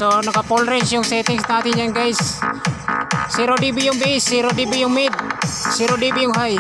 So naka full range yung settings natin yan guys. 0 dB yung bass, 0 dB yung mid, 0 dB yung high.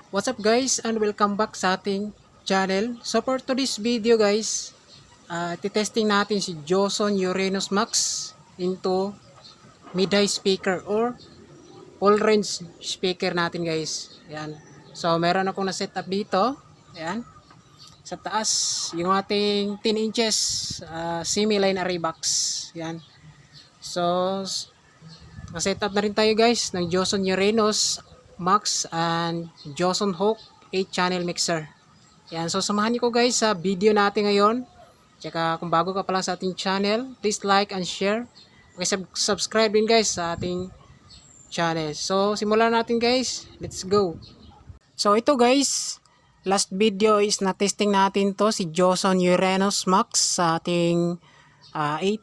What's up guys, and welcome back sa ating channel. So for today's video guys, titesting natin si Joson Uranus Max into mid-high speaker or full range speaker natin guys. Ayan. So meron akong na-setup dito. Ayan. Sa taas, yung ating 10 inches semi-line array box. Ayan. So na-setup na rin tayo guys ng Joson Uranus Max and Joson Hawk 8 channel mixer. Yan, so samahan niyo ko guys sa video natin ngayon. Tsaka kung bago ka pa lang sa ating channel, please like and share. Subscribe din guys sa ating channel. So simulan natin guys. Let's go. So ito guys, last video is na testing natin to si Joson Uranus Max sa ating 18.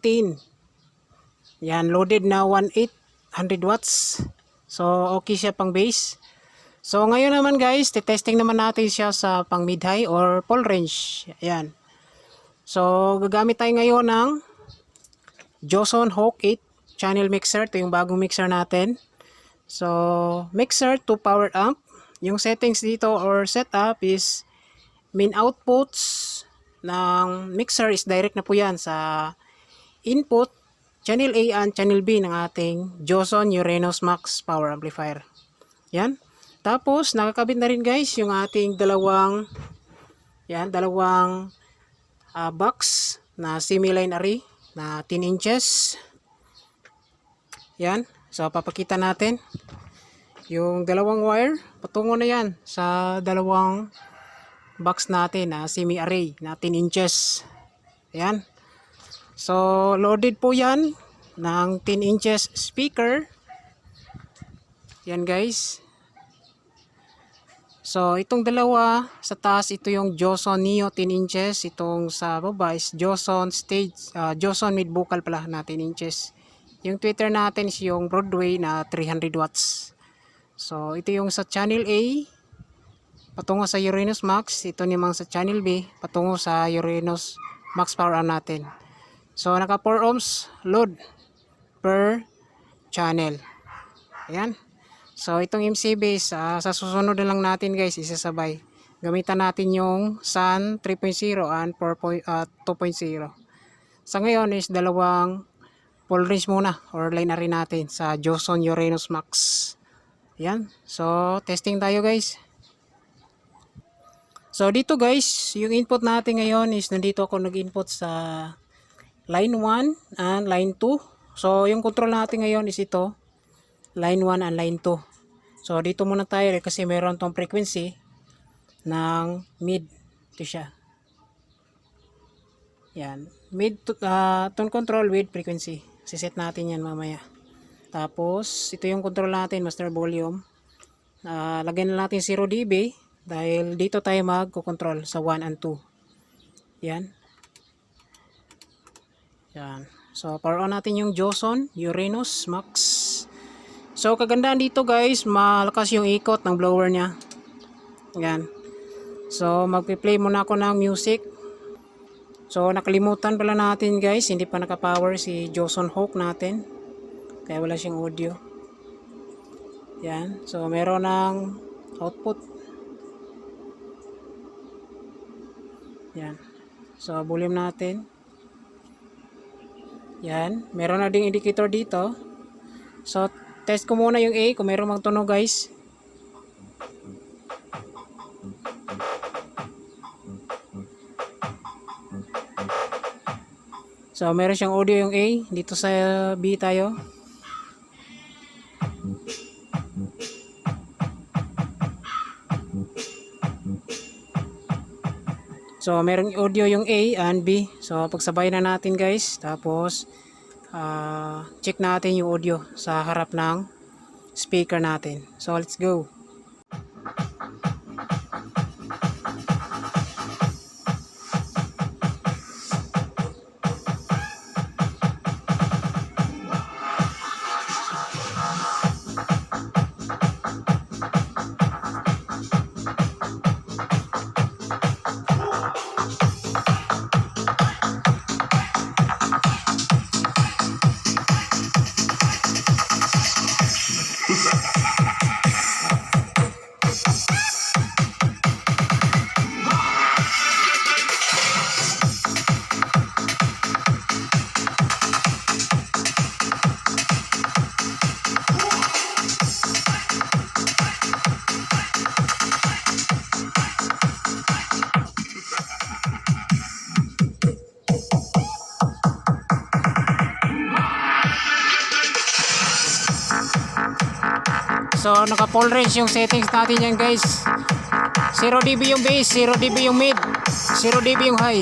Yan, loaded na 1800 watts. So, okay siya pang bass. So, ngayon naman guys, testing naman natin siya sa pang mid-high or full range. Ayan. So, gagamit tayo ngayon ng Joson Hawk 8 channel mixer. Ito yung bagong mixer natin. So, mixer to power amp. Yung settings dito or setup is main outputs ng mixer is direct na po yan sa input Channel A and Channel B ng ating Joson Uranus Max Power Amplifier. Yan. Tapos, nakakabit na rin guys yung ating dalawang box na semi-line array na 10 inches. Yan. So, papakita natin. Yung dalawang wire, patungo na yan sa dalawang box natin na semi-array na 10 inches. Ayan. So, loaded po yan ng 10 inches speaker. Yan guys. So, itong dalawa sa taas, ito yung Joson Neo 10 inches. Itong sa baba is Joson Joson mid vocal pala na 10 inches. Yung tweeter natin is yung Broadway na 300 watts. So, ito yung sa channel A patungo sa Uranus Max. Ito naman sa channel B patungo sa Uranus Max power on natin. So, naka 4 ohms load per channel. Ayan. So, itong MCB sa susunod na lang natin guys, isasabay. Gamitan natin yung Sun 3.0 and 2.0. Sa ngayon is dalawang full range muna or line na rin natin sa Joson Uranus Max. Ayan. So, testing tayo guys. So, dito guys, yung input natin ngayon is nandito ako nag-input sa line 1 and line 2. So, yung control natin ngayon is ito. Line 1 and line 2. So, dito muna tayo kasi meron tong frequency ng mid. Ito siya. Yan. Mid tone control with frequency. Siset natin yan mamaya. Tapos, ito yung control natin, master volume. Lagyan na natin 0 dB dahil dito tayo magko-control sa 1 and 2. Yan. Yan. So, power on natin yung Joson Uranus Max. So, kagandahan dito guys, malakas yung ikot ng blower niya. Yan. So, magpi-play muna ako ng music. So, nakalimutan pala natin guys, hindi pa naka-power si Joson Hawk natin. Kaya wala siyang audio. Yan. So, meron ng output. Yan. So, volume natin. Yan. Meron na ding indicator dito. So, test ko muna yung A kung meron mang tunog guys. So meron siyang audio yung A. Dito sa B tayo. So meron audio yung A and B. So pagsabay na natin guys. Tapos check natin yung audio sa harap ng speaker natin. So let's go. So naka full range yung settings natin yan guys. 0 dB yung bass, 0 dB yung mid, 0 dB yung high.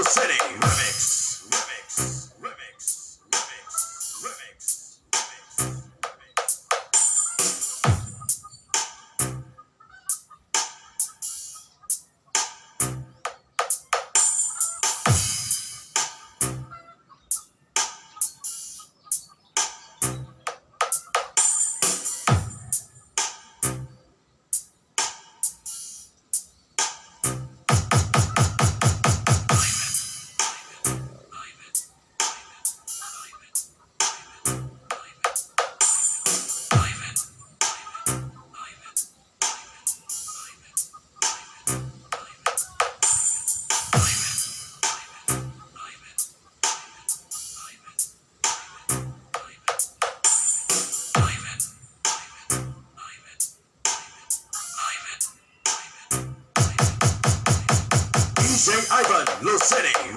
City Remix. Remix. Remix. Remix. Remix. DJ Ivan, Low City.